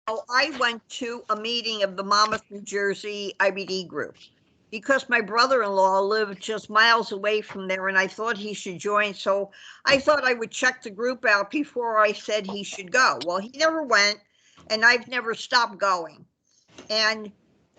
I went to a meeting of the Monmouth, New Jersey IBD group because my brother-in-law lived just miles away from there and I thought he should join. So I thought I would check the group out before I said he should go. Well, he never went and I've never stopped going. And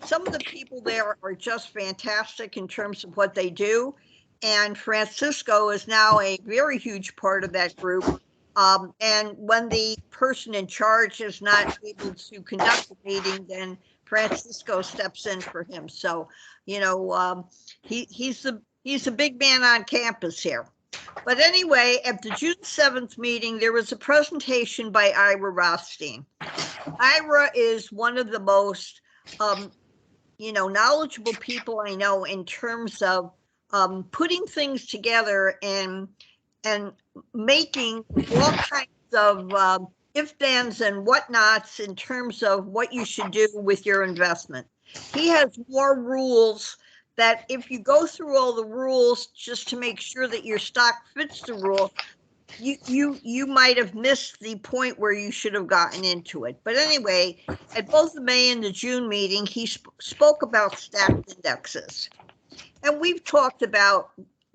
some of the people there are just fantastic in terms of what they do. And Francisco is now a very huge part of that group. And when the person in charge is not able to conduct the meeting, then Francisco steps in for him. So, he's a big man on campus here. But anyway, at the June 7th meeting, there was a presentation by Ira Rothstein. Ira is one of the most knowledgeable people I know in terms of putting things together and making all kinds of if-thens and whatnots in terms of what you should do with your investment. He has more rules that if you go through all the rules just to make sure that your stock fits the rule, you might have missed the point where you should have gotten into it. But anyway, at both the May and the June meeting, he spoke about stacked indexes. And we've talked about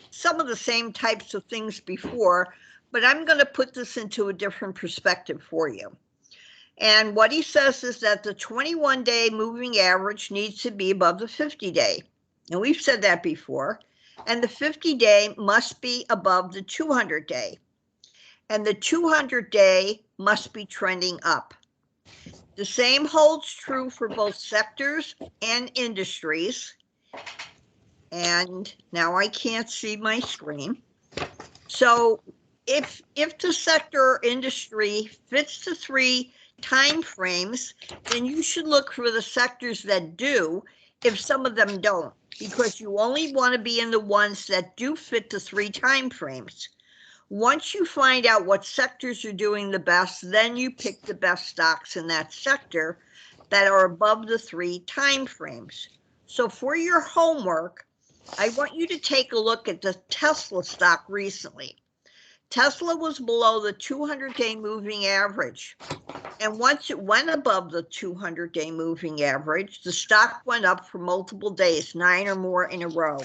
some of the same types of things before, but I'm going to put this into a different perspective for you. And what he says is that the 21-day moving average needs to be above the 50-day. And we've said that before. And the 50-day must be above the 200-day. And the 200-day must be trending up. The same holds true for both sectors and industries. And now I can't see my screen. So if the sector or industry fits the 3 time frames, then you should look for the sectors that do if some of them don't, because you only want to be in the ones that do fit the 3 time frames. Once you find out what sectors are doing the best, then you pick the best stocks in that sector that are above the 3 time frames. So for your homework, I want you to take a look at the Tesla stock recently. Tesla was below the 200-day moving average. And once it went above the 200-day moving average, the stock went up for multiple days, 9 or more in a row.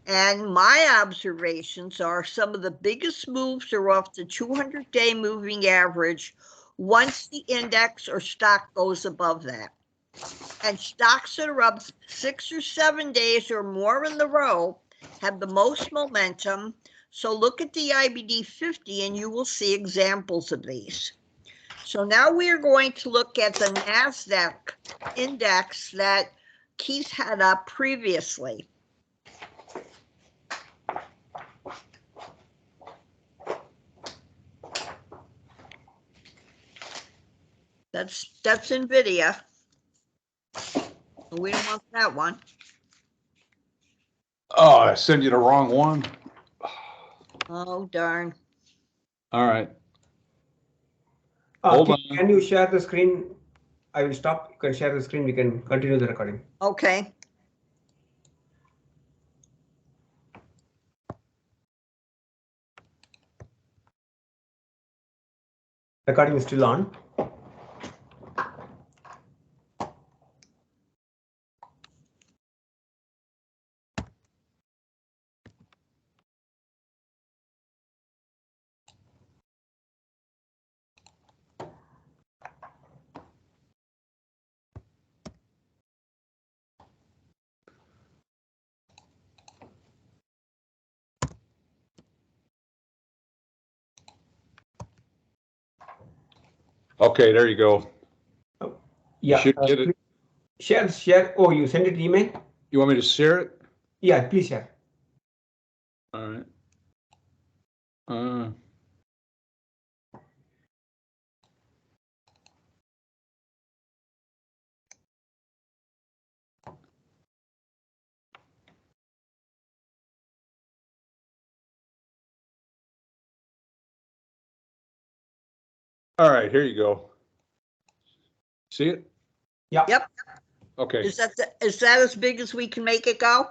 And my observations are some of the biggest moves are off the 200-day moving average once the index or stock goes above that. And stocks that are up 6 or 7 days or more in the row have the most momentum. So look at the IBD 50 and you will see examples of these. So now we are going to look at the NASDAQ index that Keith had up previously. That's NVIDIA. We don't want that one. Oh, I sent you the wrong one. Oh, darn. All right. Hold on. Can you share the screen? I will stop. You can share the screen. We can continue the recording. Okay. Recording is still on. Okay, there you go. Oh, yeah. You should get it. Share. Oh, you send it email? You want me to share it? Yeah, please share. All right. All right, here you go. See it? Yeah. Yep. Okay. Is that as big as we can make it go?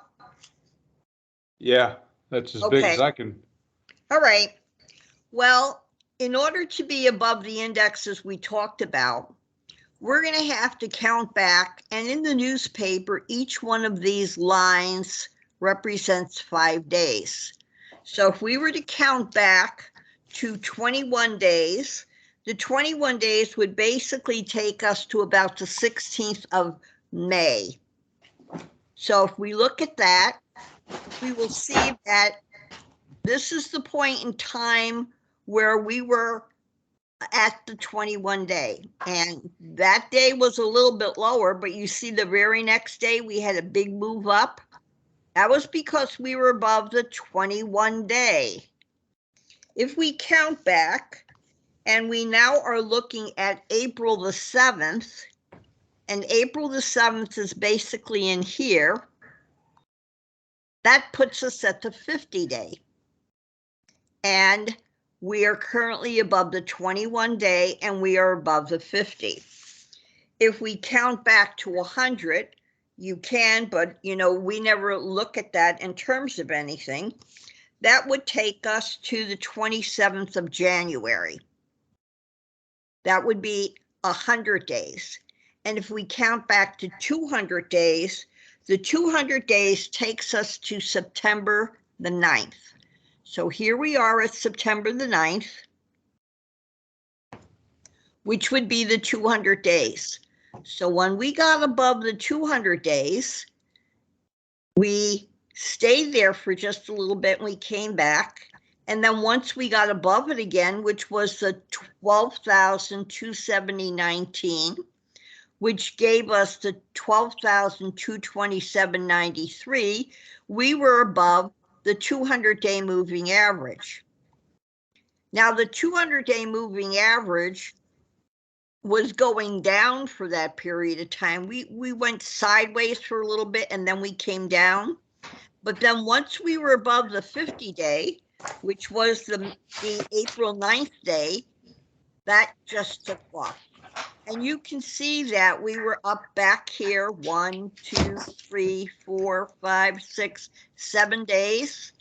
Yeah, that's as big as I can. All right. Well, in order to be above the indexes we talked about, we're going to have to count back, and in the newspaper, each one of these lines represents 5 days. So if we were to count back to 21 days, the 21 days would basically take us to about the 16th of May. So if we look at that, we will see that this is the point in time where we were at the 21 day, and that day was a little bit lower, but you see the very next day we had a big move up. That was because we were above the 21 day. If we count back, and we now are looking at April the 7th, and April the 7th is basically in here, that puts us at the 50 day. And we are currently above the 21 day, and we are above the 50. If we count back to 100, you can, but we never look at that in terms of anything. That would take us to the 27th of January. That would be 100 days. And if we count back to 200 days, the 200 days takes us to September the 9th. So here we are at September the 9th, which would be the 200 days. So when we got above the 200 days, we stayed there for just a little bit and we came back. And then once we got above it again, which was the 12,270.19, which gave us the 12,227.93, we were above the 200-day moving average. Now, the 200-day moving average was going down for that period of time. We went sideways for a little bit and then we came down. But then once we were above the 50-day, which was the April 9th day, that just took off. And you can see that we were up back here 1, 2, 3, 4, 5, 6, 7 days.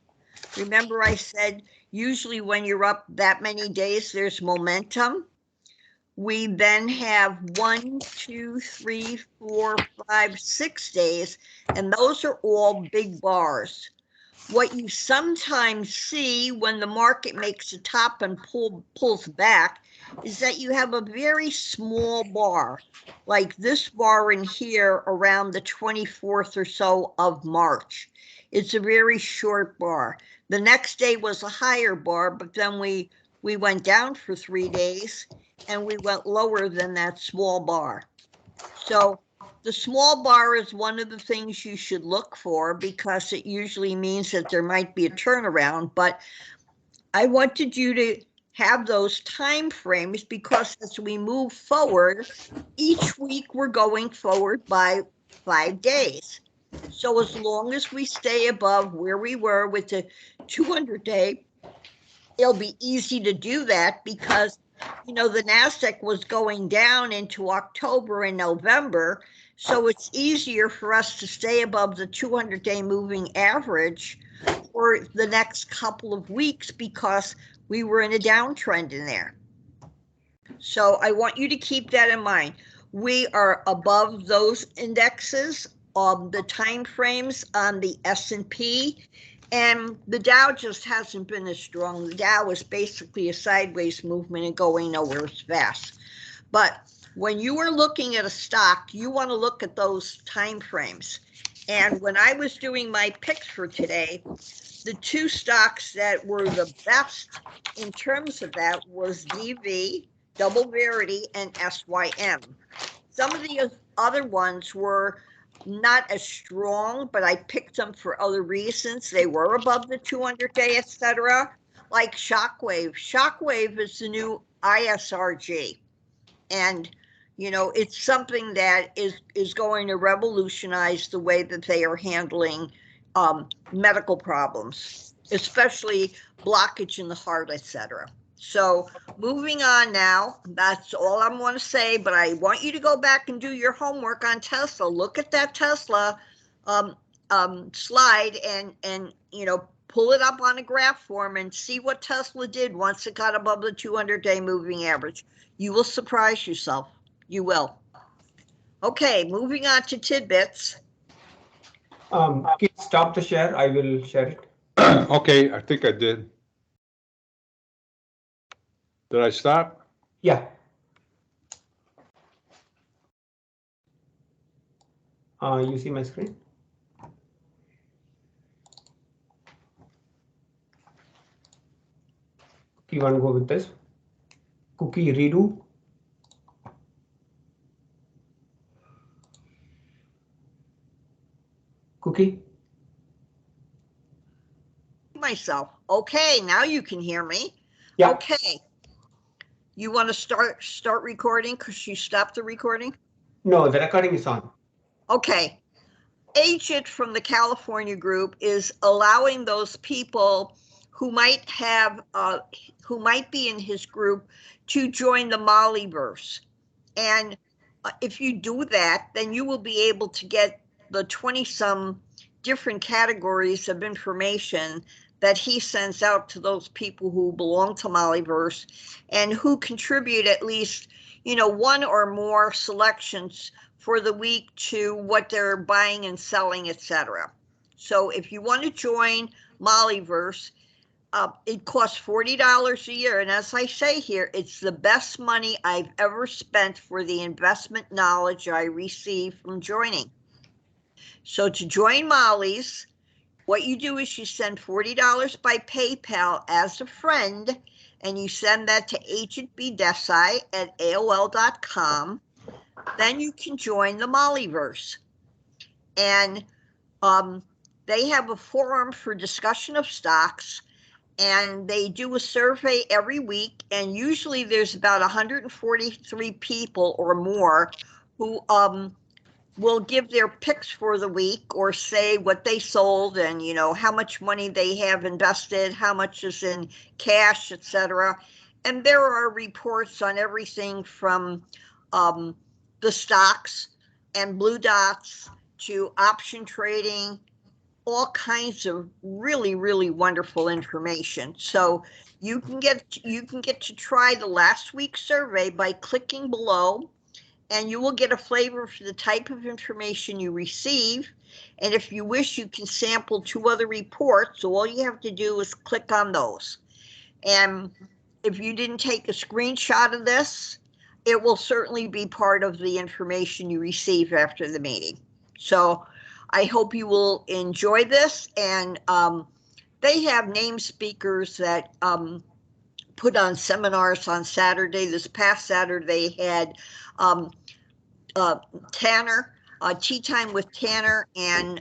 Remember I said usually when you're up that many days, there's momentum. We then have 1, 2, 3, 4, 5, 6 days, and those are all big bars. What you sometimes see when the market makes a top and pulls back is that you have a very small bar, like this bar in here around the 24th or so of March. It's a very short bar. The next day was a higher bar, but then we went down for 3 days and we went lower than that small bar. So the small bar is one of the things you should look for because it usually means that there might be a turnaround, but I wanted you to have those time frames because as we move forward, each week we're going forward by 5 days. So as long as we stay above where we were with the 200-day, it'll be easy to do that because, the NASDAQ was going down into October and November. So it's easier for us to stay above the 200-day moving average for the next couple of weeks because we were in a downtrend in there. So I want you to keep that in mind. We are above those indexes of the time frames on the S&P, and the Dow just hasn't been as strong. The Dow is basically a sideways movement and going nowhere as fast. But when you are looking at a stock, you want to look at those time frames. And when I was doing my picks for today, the 2 stocks that were the best in terms of that was DV, Double Verity, and SYM. Some of the other ones were not as strong, but I picked them for other reasons. They were above the 200-day, etc. Like Shockwave. Shockwave is the new ISRG. And, it's something that is going to revolutionize the way that they are handling medical problems, especially blockage in the heart, etc. So moving on now, that's all I'm going to say, but I want you to go back and do your homework on Tesla. Look at that Tesla slide and pull it up on a graph form and see what Tesla did once it got above the 200-day moving average. You will surprise yourself. You will. Okay, moving on to tidbits. Okay, stop the share. I will share it. Okay, I think I did. Did I stop? Yeah. You see my screen? You want to go with this? Cookie redo. Cookie. Myself. Okay, now you can hear me. Yeah. Okay. You want to start recording because you stopped the recording? No, the recording is on. Okay. Agent from the California group is allowing those people who might have who might be in his group to join the Mollyverse. And if you do that, then you will be able to get the 20-some different categories of information that he sends out to those people who belong to Mollyverse and who contribute at least, you know, one or more selections for the week to what they're buying and selling, etc. So if you want to join Mollyverse, it costs $40 a year. And as I say here, it's the best money I've ever spent for the investment knowledge I receive from joining. So to join Molly's, what you do is you send $40 by PayPal as a friend, and you send that to agentbdesai@aol.com. Then you can join the Mollyverse. And they have a forum for discussion of stocks, and they do a survey every week, and usually there's about 143 people or more who will give their picks for the week or say what they sold and, you know, how much money they have invested, how much is in cash, etc. And there are reports on everything from the stocks and blue dots to option trading, all kinds of really, really wonderful information. So you can get to try the last week's survey by clicking below, and you will get a flavor for the type of information you receive. And if you wish, you can sample 2 other reports. So all you have to do is click on those. And if you didn't take a screenshot of this, it will certainly be part of the information you receive after the meeting. So I hope you will enjoy this. And they have named speakers that put on seminars on Saturday. This past Saturday, they had Tanner, Tea Time with Tanner, and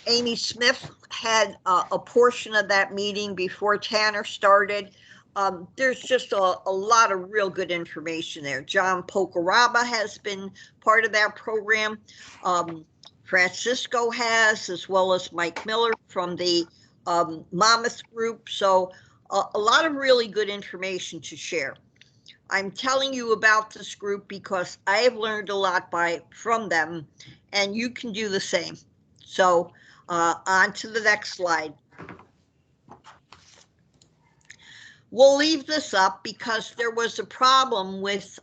Amy Smith had a portion of that meeting before Tanner started. There's just a lot of real good information there. John Pocaraba has been part of that program. Francisco has, as well as Mike Miller from the Monmouth Group. So a lot of really good information to share. I'm telling you about this group because I have learned a lot from them, and you can do the same. So on to the next slide. We'll leave this up because there was a problem with,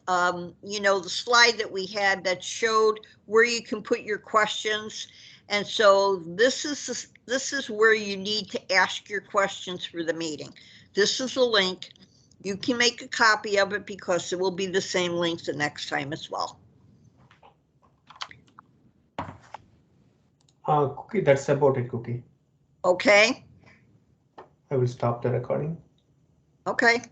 you know, the slide that we had that showed where you can put your questions. And so this is where you need to ask your questions for the meeting. This is the link. You can make a copy of it because it will be the same link the next time as well. Cookie, that's about it, Cookie. Okay. I will stop the recording. Okay.